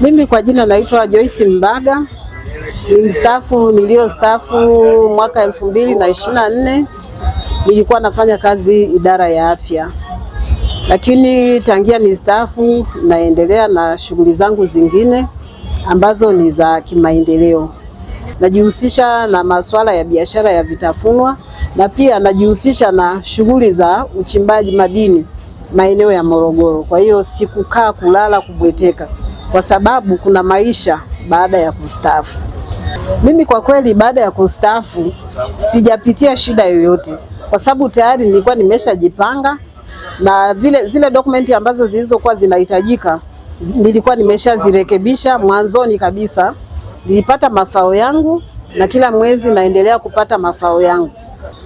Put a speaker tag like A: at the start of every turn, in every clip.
A: Mimi kwa jina naitwa Joyce Mbaga, ni mstaafu niliyostaafu mwaka 2024. Nilikuwa nafanya kazi idara ya afya, lakini tangia ni staafu naendelea na shughuli zangu zingine ambazo ni za kimaendeleo. Najihusisha na masuala ya biashara ya vitafunwa na pia najihusisha na shughuli za uchimbaji madini maeneo ya Morogoro. Kwa hiyo sikukaa kulala kubweteka, kwa sababu kuna maisha baada ya kustaafu. Mimi kwa kweli baada ya kustaafu sijapitia shida yoyote, kwa sababu tayari nilikuwa nimeshajipanga na zile dokumenti ambazo zilizokuwa zinahitajika nilikuwa nimeshazirekebisha mwanzoni kabisa. Nilipata mafao yangu na kila mwezi naendelea kupata mafao yangu.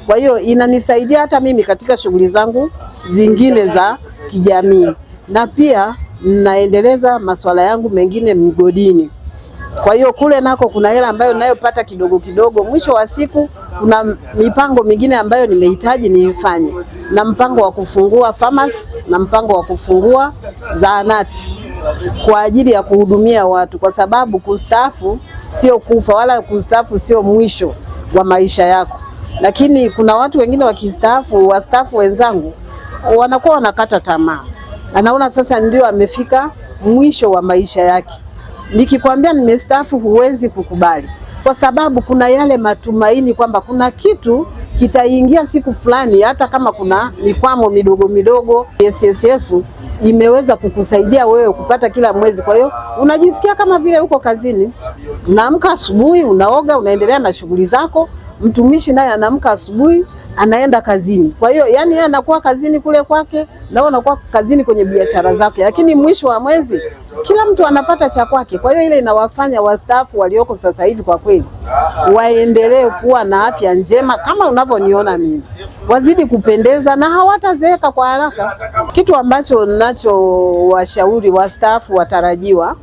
A: Kwa hiyo inanisaidia hata mimi katika shughuli zangu zingine za kijamii, na pia naendeleza masuala yangu mengine mgodini. Kwa hiyo kule nako kuna hela ambayo ninayopata kidogo kidogo. Mwisho wa siku kuna mipango mingine ambayo nimehitaji niifanye, na mpango wa kufungua pharmacy na mpango wa kufungua zahanati kwa ajili ya kuhudumia watu, kwa sababu kustaafu sio kufa, wala kustaafu sio mwisho wa maisha yako. Lakini kuna watu wengine wakistaafu, wastaafu wenzangu, wanakuwa wanakata tamaa. Anaona sasa ndio amefika mwisho wa maisha yake. Nikikwambia nimestaafu huwezi kukubali, kwa sababu kuna yale matumaini kwamba kuna kitu kitaingia siku fulani, hata kama kuna mikwamo midogo midogo. SSF imeweza kukusaidia wewe kupata kila mwezi. Kwa hiyo unajisikia kama vile uko kazini. Unaamka asubuhi, unaoga, unaendelea na shughuli zako. Mtumishi naye anaamka asubuhi, anaenda kazini. Kwa hiyo yani yeye anakuwa kazini kule kwake, na wewe unakuwa kazini kwenye biashara zake. Lakini mwisho wa mwezi kila mtu anapata cha kwake. Kwa hiyo ile inawafanya wastaafu walioko sasa hivi kwa kweli waendelee kuwa na afya njema kama unavyoniona mimi. Wazidi kupendeza na hawatazeeka kwa haraka. Kitu ambacho ninachowashauri wastaafu watarajiwa,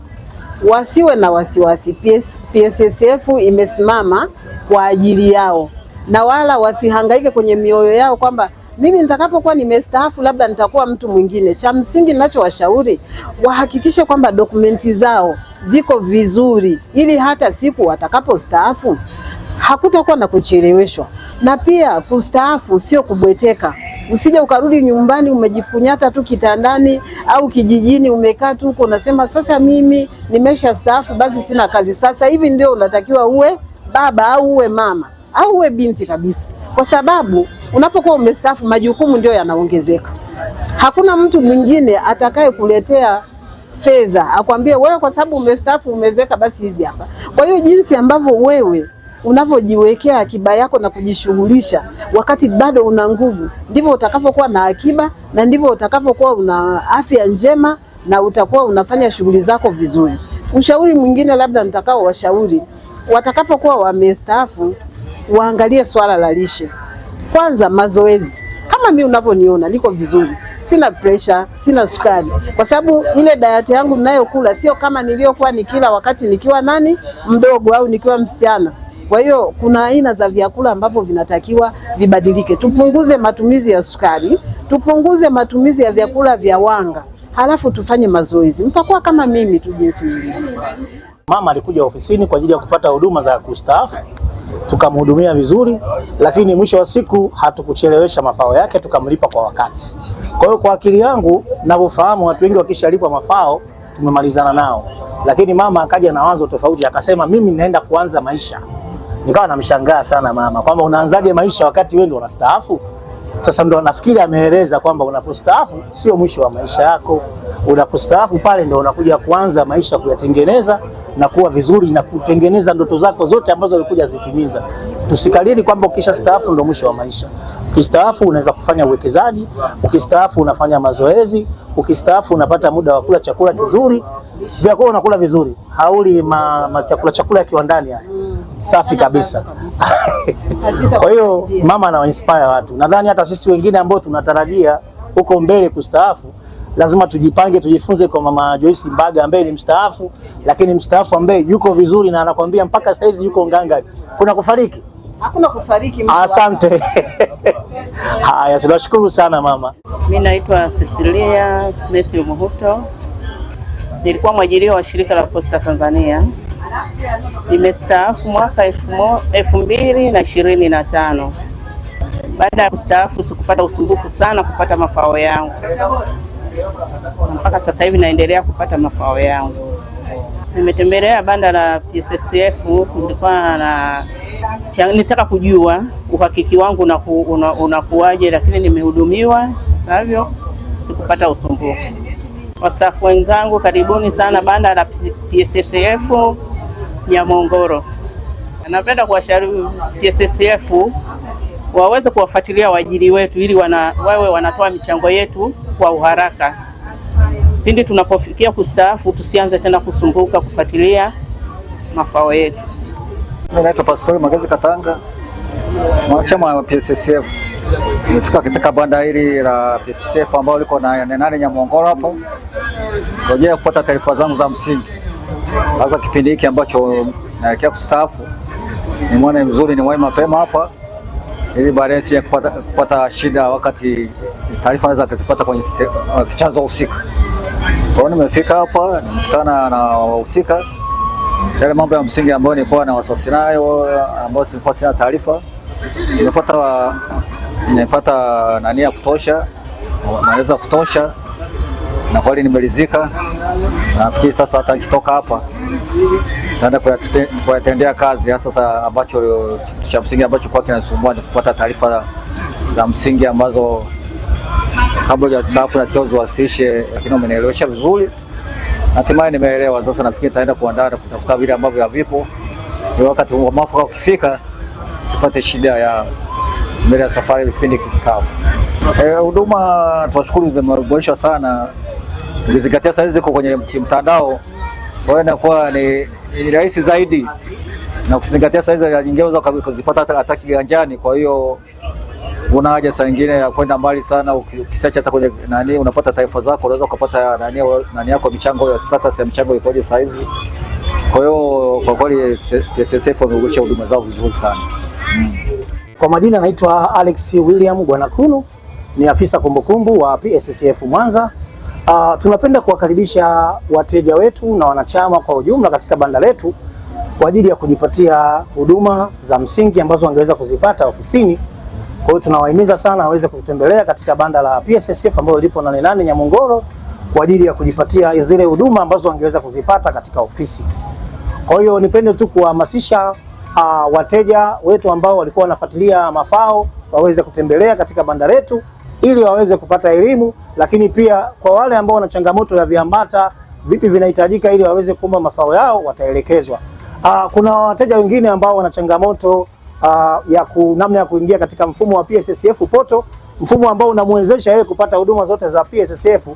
A: wasiwe na wasiwasi. PSSF imesimama kwa ajili yao, na wala wasihangaike kwenye mioyo yao kwamba mimi nitakapokuwa nimestaafu labda nitakuwa mtu mwingine. Cha msingi ninachowashauri, wahakikishe kwamba dokumenti zao ziko vizuri, ili hata siku watakapostaafu hakutakuwa na kucheleweshwa. Na pia kustaafu sio kubweteka. Usije ukarudi nyumbani umejikunyata tu kitandani au kijijini umekaa tu huko unasema sasa mimi nimesha staafu basi sina kazi. Sasa hivi ndio unatakiwa uwe baba au uwe mama au uwe binti kabisa, kwa sababu unapokuwa umestaafu majukumu ndio yanaongezeka. Hakuna mtu mwingine atakaye kuletea fedha akwambie wewe kwa sababu umestaafu umezeka basi hizi hapa. Kwa hiyo jinsi ambavyo wewe unavyojiwekea akiba yako na kujishughulisha wakati bado una nguvu, ndivyo utakavyokuwa na akiba, na ndivyo utakavyokuwa una afya njema, na utakuwa unafanya shughuli zako vizuri. Ushauri mwingine labda nitakao washauri, watakapokuwa wamestaafu waangalie swala la lishe. Kwanza mazoezi. Kama mimi unavyoniona niko vizuri, sina pressure, sina sukari, kwa sababu ile diet yangu ninayokula sio kama niliyokuwa nikila wakati nikiwa mdogo au nikiwa msichana. Kwa hiyo kuna aina za vyakula ambavyo vinatakiwa vibadilike. Tupunguze matumizi ya sukari, tupunguze matumizi ya vyakula vya wanga, halafu tufanye mazoezi. Mtakuwa kama mimi tu jinsi nilivyo.
B: Mama alikuja ofisini kwa ajili ya kupata huduma za kustaafu, tukamhudumia vizuri, lakini mwisho wa siku hatukuchelewesha mafao yake, tukamlipa kwa wakati. Kwa hiyo kwa akili yangu ninavyofahamu, watu wengi wakishalipwa mafao tumemalizana nao, lakini mama akaja na wazo tofauti, akasema mimi naenda kuanza maisha. Nikawa namshangaa sana mama kwamba unaanzaje maisha wakati wewe ndio unastaafu. Sasa ndo nafikiri ameeleza kwamba unapostaafu sio mwisho wa maisha yako. Unapostaafu pale ndo unakuja kuanza maisha, kuyatengeneza na kuwa vizuri na kutengeneza ndoto zako zote ambazo ulikuja zitimiza. Tusikalili kwamba ukishastaafu ndo mwisho wa maisha. Ukistaafu unaweza kufanya uwekezaji, ukistaafu unafanya mazoezi, ukistaafu unapata muda wa kula chakula kizuri, vyakula unakula vizuri, hauli chakula ya kiwandani haya. Safi kabisa. Kwa hiyo mama ana inspire watu. Nadhani hata sisi wengine ambao tunatarajia huko mbele kustaafu, lazima tujipange, tujifunze kwa mama Joyce Mbaga ambaye ni mstaafu, lakini mstaafu ambaye yuko vizuri na anakuambia mpaka saizi yuko nganga. Kuna kufariki?
A: Hakuna kufariki.
B: Asante. Haya, tunashukuru sana mama.
C: Mimi naitwa Cecilia Messi Mohuto. Nilikuwa mwajiriwa wa shirika la Posta Tanzania. Nimestaafu mwaka 2025. Baada ya kustaafu sikupata usumbufu sana kupata mafao yangu. Mpaka sasa hivi naendelea kupata mafao yangu. Nimetembelea banda la PSSF, nitaka kujua uhakiki wangu unakuwaje, lakini nimehudumiwa, hivyo sikupata usumbufu. Wastaafu wenzangu, karibuni sana banda la PSSF Nyamongoro. Napenda kuwashauri PSSF waweze kuwafuatilia waajiri wetu ili wawe wanatoa michango yetu kwa uharaka. Pindi tunapofikia kustaafu tusianze tena kusumbuka kufuatilia mafao yetu.
D: Mimi naitwa Pastor Magazi Katanga, mwanachama wa PSSF. Nimefika katika banda hili la PSSF ambao liko na nane Nyamongoro hapo kwa ajili ya kupata taarifa zangu za msingi. Sasa kipindi hiki ambacho naelekea kustaafu, nimeona mzuri niwahi mapema hapa ili baadaye si kupata shida wakati taarifa naweza kuzipata kwenye chanzo husika. Kwa hiyo nimefika hapa, nimekutana na wahusika, yale mambo ya msingi ambayo nilikuwa na wasiwasi nayo, ambayo sikuwa sina taarifa. Nimepata nani ya kutosha, maelezo ya kutosha, na kweli nimeridhika. Nafikiri sasa hata nikitoka hapa nitaenda kuyatendea kazi. Sasa ambacho cha msingi ambacho kwa kinasumbua ni kupata taarifa za msingi ambazo kabla ya staafu na chozo wasishe, lakini umenielewesha vizuri. Hatimaye nimeelewa. Sasa nafikiri nitaenda kuandaa na kutafuta vile ambavyo havipo, ni wakati wa mwafaka ukifika sipate shida ya mbele ya safari kipindi kistaafu. Huduma tunashukuru zimeboreshwa sana, ukizingatia sasa ziko kwenye mtandao, kwa hiyo inakuwa ni rahisi zaidi, na ukizingatia sasa nyingine kuzipata hata kiganjani. Kwa hiyo una haja saa nyingine ya kwenda mbali sana, ukisearch hata kwenye nani unapata taarifa zako, unaweza kupata nani yako michango ya status ya mchango ikoje saizi. Kwa hiyo kwa kweli PSSF wameboresha huduma zao vizuri sana.
B: Kwa majina naitwa Alex William Gwanakunu, ni afisa kumbukumbu wa PSSF Mwanza. Tunapenda kuwakaribisha wateja wetu na wanachama kwa ujumla katika banda letu kwa ajili ya kujipatia huduma za msingi ambazo wangeweza kuzipata ofisini. Kwa hiyo tunawahimiza sana waweze kutembelea katika banda la PSSF ambalo lipo Nane Nane Nyamongoro kwa ajili ya kujipatia zile huduma ambazo wangeweza kuzipata katika ofisi. Kwa hiyo nipende tu kuhamasisha wateja wetu ambao walikuwa wanafuatilia mafao waweze kutembelea katika banda letu ili waweze kupata elimu, lakini pia kwa wale ambao wana changamoto ya viambata, vipi vinahitajika ili waweze kuomba mafao yao, wataelekezwa. Kuna wateja wengine ambao wana changamoto namna ya kuingia katika mfumo wa PSSF Portal, mfumo ambao unamwezesha yeye kupata huduma zote za PSSF.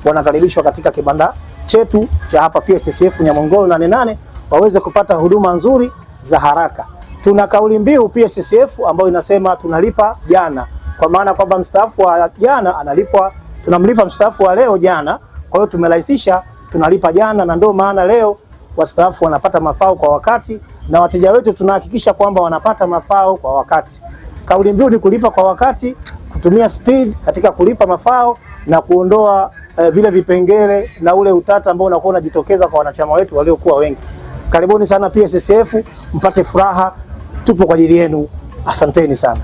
B: Wanakaribishwa katika kibanda chetu cha hapa PSSF Nyamongoro Nane Nane waweze kupata huduma nzuri za haraka. Tuna kauli mbiu PSSF ambayo inasema tunalipa jana, kwa maana kwamba mstaafu wa jana analipwa, tunamlipa mstaafu wa leo jana. Kwa hiyo tumerahisisha, tunalipa jana, na ndio maana leo wastaafu wanapata mafao kwa wakati na wateja wetu tunahakikisha kwamba wanapata mafao kwa wakati. Kauli mbiu ni kulipa kwa wakati, kutumia speed katika kulipa mafao na kuondoa vile vipengele na ule utata ambao unakuwa unajitokeza kwa wanachama wetu waliokuwa wengi. Karibuni sana PSSF, mpate furaha, tupo kwa ajili yenu. Asanteni sana.